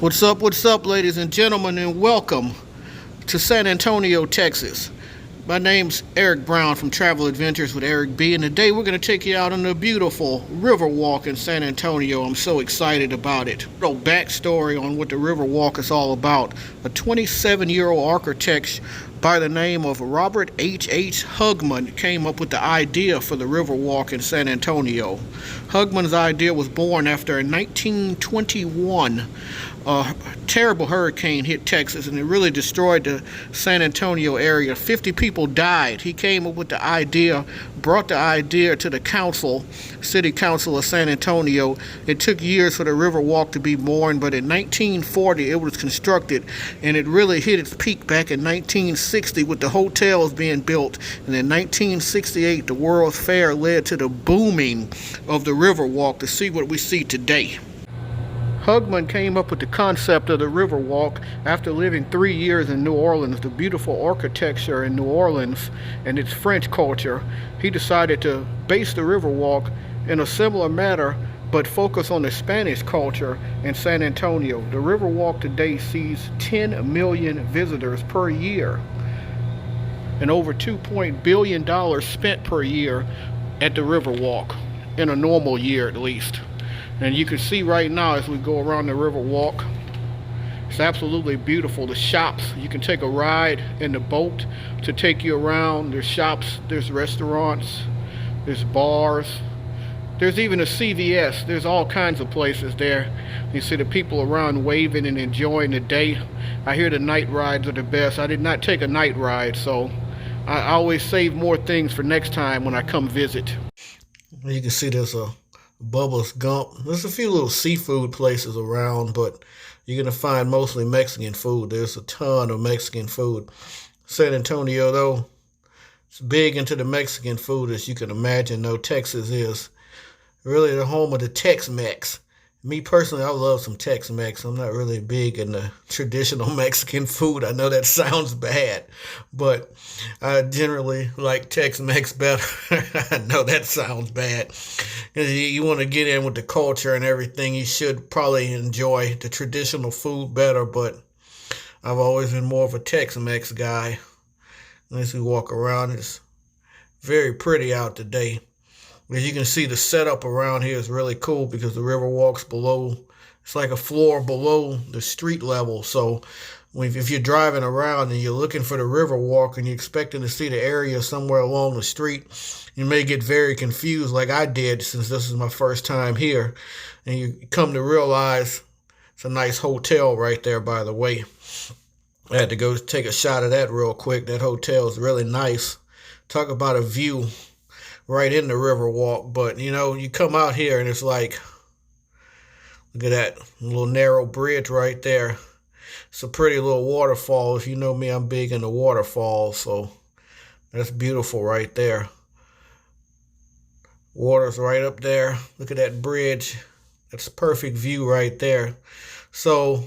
What's up, ladies and gentlemen, and welcome to San Antonio, Texas. My name's Eric Brown from Travel Adventures with Eric B, and today we're going to take you out on the beautiful Riverwalk in San Antonio. I'm so excited about it. A little backstory on what the Riverwalk is all about. A 27-year-old architect by the name of Robert H. Hugman came up with the idea for the Riverwalk in San Antonio. Hugman's idea was born after a 1921 a terrible hurricane hit Texas, and it really destroyed the San Antonio area. 50 people died. He came up with the idea, brought the idea to the council, city council of San Antonio. It took years for the Riverwalk to be born, but in 1940 it was constructed, and it really hit its peak back in 1960 with the hotels being built. And in 1968 the World's Fair led to the booming of the Riverwalk to see what we see today. Hugman came up with the concept of the Riverwalk after living 3 years in New Orleans. The beautiful architecture in New Orleans and its French culture, he decided to base the Riverwalk in a similar manner but focus on the Spanish culture in San Antonio. The Riverwalk today sees 10 million visitors per year and over $2 billion spent per year at the Riverwalk, in a normal year at least. And you can see right now as we go around the Riverwalk, it's absolutely beautiful. The shops, you can take a ride in the boat to take you around. There's shops, there's restaurants, there's bars, there's even a CVS. There's all kinds of places there. You see the people around waving and enjoying the day. I hear the night rides are the best. I did not take a night ride, so I always save more things for next time when I come visit. You can see there's a Bubba's Gump. There's a few little seafood places around, but you're going to find mostly Mexican food. There's a ton of Mexican food. San Antonio, though, it's big into the Mexican food, as you can imagine, though. Texas is really the home of the Tex-Mex. Me personally, I love some Tex-Mex. I'm not really big in the traditional Mexican food. I know that sounds bad, but I generally like Tex-Mex better. I know that sounds bad. You want to get in with the culture and everything, you should probably enjoy the traditional food better, but I've always been more of a Tex-Mex guy. As we walk around, it's very pretty out today. As you can see, the setup around here is really cool because the Riverwalk's below, it's like a floor below the street level. So if you're driving around and you're looking for the Riverwalk and you're expecting to see the area somewhere along the street, you may get very confused like I did, since this is my first time here. And you come to realize it's a nice hotel right there, by the way. I had to go take a shot of that real quick. That hotel is really nice. Talk about a view right in the Riverwalk. But you know, you come out here and it's like, look at that little narrow bridge right there. It's a pretty little waterfall. If you know me, I'm big into waterfalls, so that's beautiful right there. Water's right up there. Look at that bridge. That's a perfect view right there. So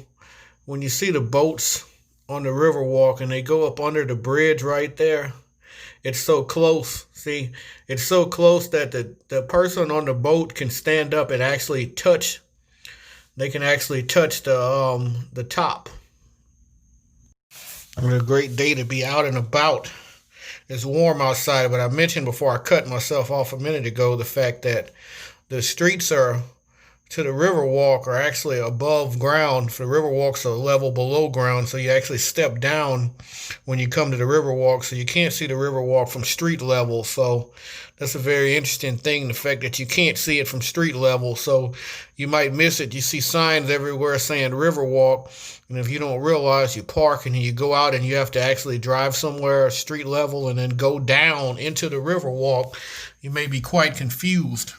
when you see the boats on the Riverwalk and they go up under the bridge right there, it's so close. See, it's so close that the person on the boat can stand up and actually touch. They can actually touch the top. It's a great day to be out and about. It's warm outside, but I mentioned before I cut myself off a minute ago the fact that the streets are to the Riverwalk are actually above ground. The Riverwalk's a level below ground, so you actually step down when you come to the Riverwalk, so you can't see the Riverwalk from street level. So that's a very interesting thing, the fact that you can't see it from street level, so you might miss it. You see signs everywhere saying Riverwalk, and if you don't realize, you park and you go out and you have to actually drive somewhere street level and then go down into the Riverwalk. You may be quite confused.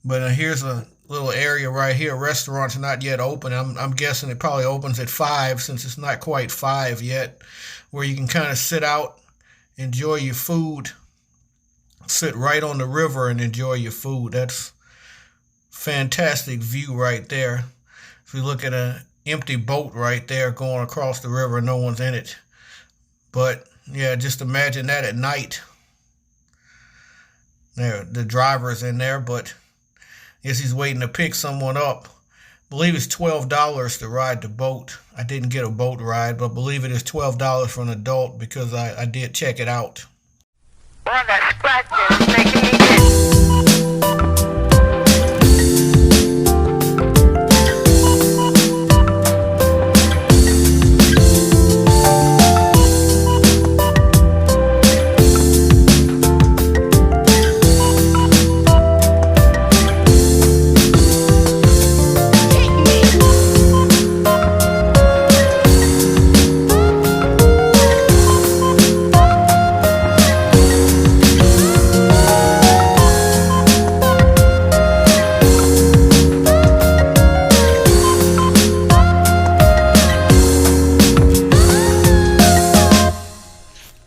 But here's a little area right here. Restaurant's not yet open. I'm guessing it probably opens at 5, since it's not quite 5 yet, where you can kind of sit out, enjoy your food, sit right on the river and enjoy your food. That's fantastic view right there. If you look at an empty boat right there going across the river, no one's in it. But yeah, just imagine that at night. There, the driver's in there, but I guess he's waiting to pick someone up. believe it's $12 to ride the boat. I didn't get a boat ride, but I believe it is $12 for an adult because I did check it out. Well, that scratching is making me itch.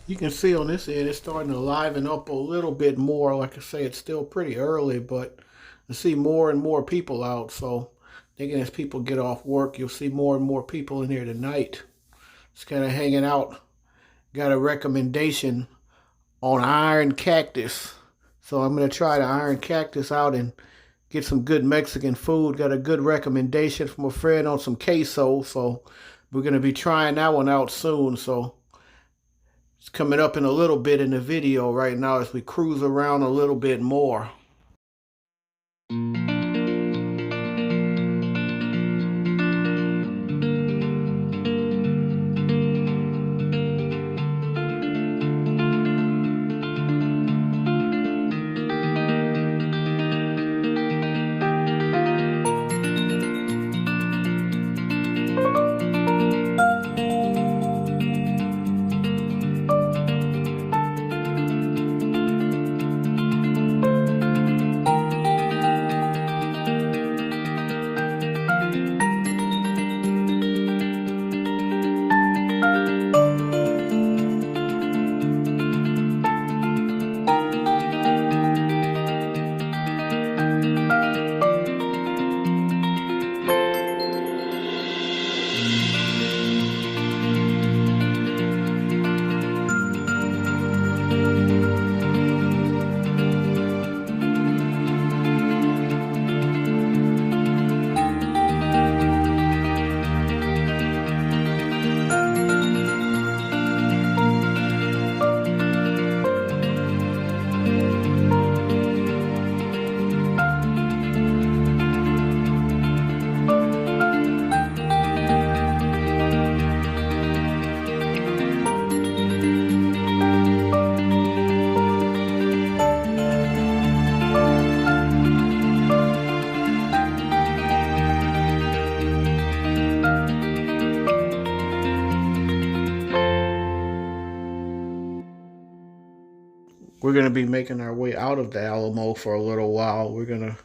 You can see on this end it's starting to liven up a little bit more. Like I say, it's still pretty early, but I see more and more people out. So thinking as people get off work, you'll see more and more people in here tonight. Just kind of hanging out. Got a recommendation on iron cactus. So I'm going to try the iron cactus out and get some good Mexican food. Got a good recommendation from a friend on some queso. So we're going to be trying that one out soon. So it's coming up in a little bit in the video right now as we cruise around a little bit more. We're going to be making our way out of the Alamo for a little while. We're going to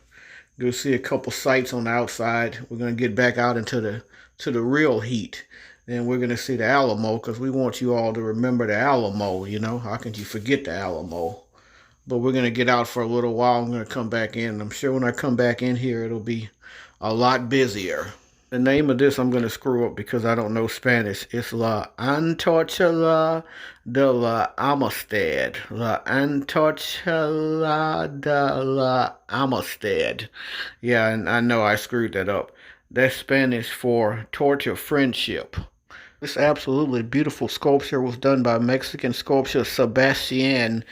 go see a couple sights on the outside. We're going to get back out into the real heat. Then we're going to see the Alamo because we want you all to remember the Alamo, you know. How can you forget the Alamo? But we're going to get out for a little while. I'm going to come back in. I'm sure when I come back in here, it'll be a lot busier. The name of this I'm going to screw up because I don't know Spanish. It's La Antorcha de la Amistad. La Antorcha de la Amistad. Yeah, and I know I screwed that up. That's Spanish for torch of friendship. This absolutely beautiful sculpture was done by Mexican sculptor Sebastian.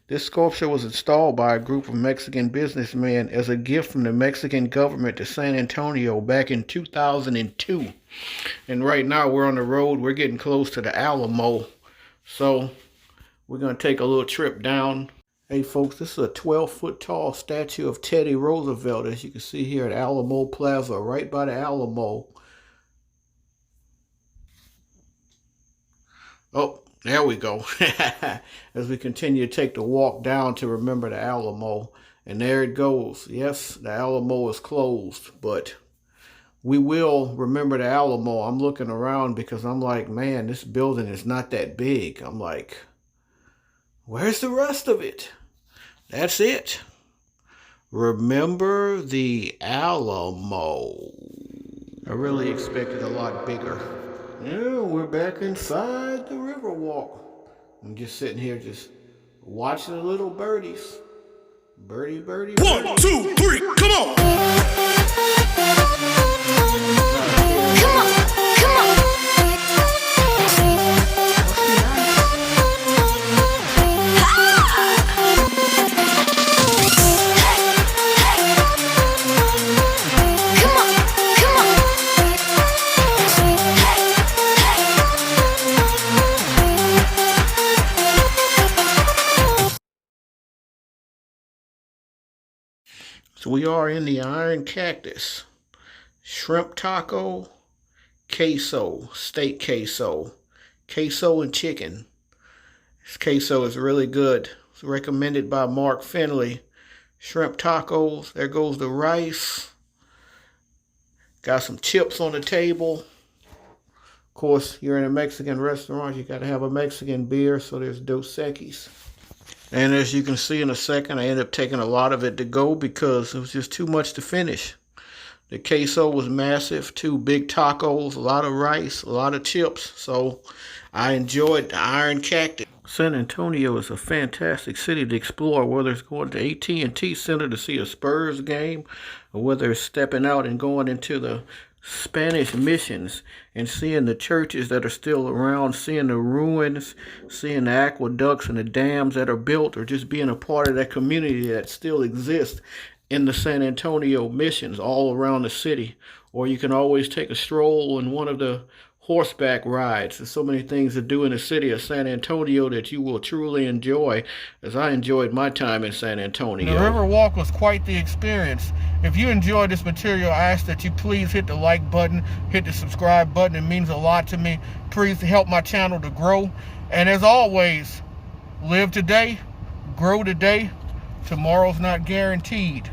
This sculpture was installed by a group of Mexican businessmen as a gift from the Mexican government to San Antonio back in 2002. And right now we're on the road. We're getting close to the Alamo. So we're going to take a little trip down. Hey folks, this is a 12-foot tall statue of Teddy Roosevelt, as you can see here at Alamo Plaza, right by the Alamo. Oh, there we go. As we continue to take the walk down to remember the Alamo. And there it goes. Yes, the Alamo is closed, but we will remember the Alamo. I'm looking around because I'm like, man, this building is not that big. I'm like, where's the rest of it? That's it. Remember the Alamo. I really expected a lot bigger. Yeah, we're back inside the Riverwalk. I'm just sitting here just watching the little birdies. Birdie, birdie, birdie. 1, 2, 3, come on! Come on, come on. Come on, come on. So we are in the Iron Cactus. Shrimp taco, queso, steak queso, queso and chicken. This queso is really good. It's recommended by Mark Finley. Shrimp tacos. There goes the rice. Got some chips on the table. Of course, you're in a Mexican restaurant. You got to have a Mexican beer, so there's Dos Equis. And as you can see in a second, I ended up taking a lot of it to go because it was just too much to finish. The queso was massive, 2 big tacos, a lot of rice, a lot of chips. So I enjoyed the Iron Cactus. San Antonio is a fantastic city to explore, whether it's going to AT&T Center to see a Spurs game, or whether it's stepping out and going into the Spanish missions and seeing the churches that are still around, seeing the ruins, seeing the aqueducts and the dams that are built, or just being a part of that community that still exists in the San Antonio missions all around the city. Or you can always take a stroll in one of the horseback rides. There's so many things to do in the city of San Antonio that you will truly enjoy, as I enjoyed my time in San Antonio. The Riverwalk was quite the experience. If you enjoyed this material, I ask that you please hit the like button, hit the subscribe button. It means a lot to me. Please help my channel to grow. And as always, live today, grow today. Tomorrow's not guaranteed.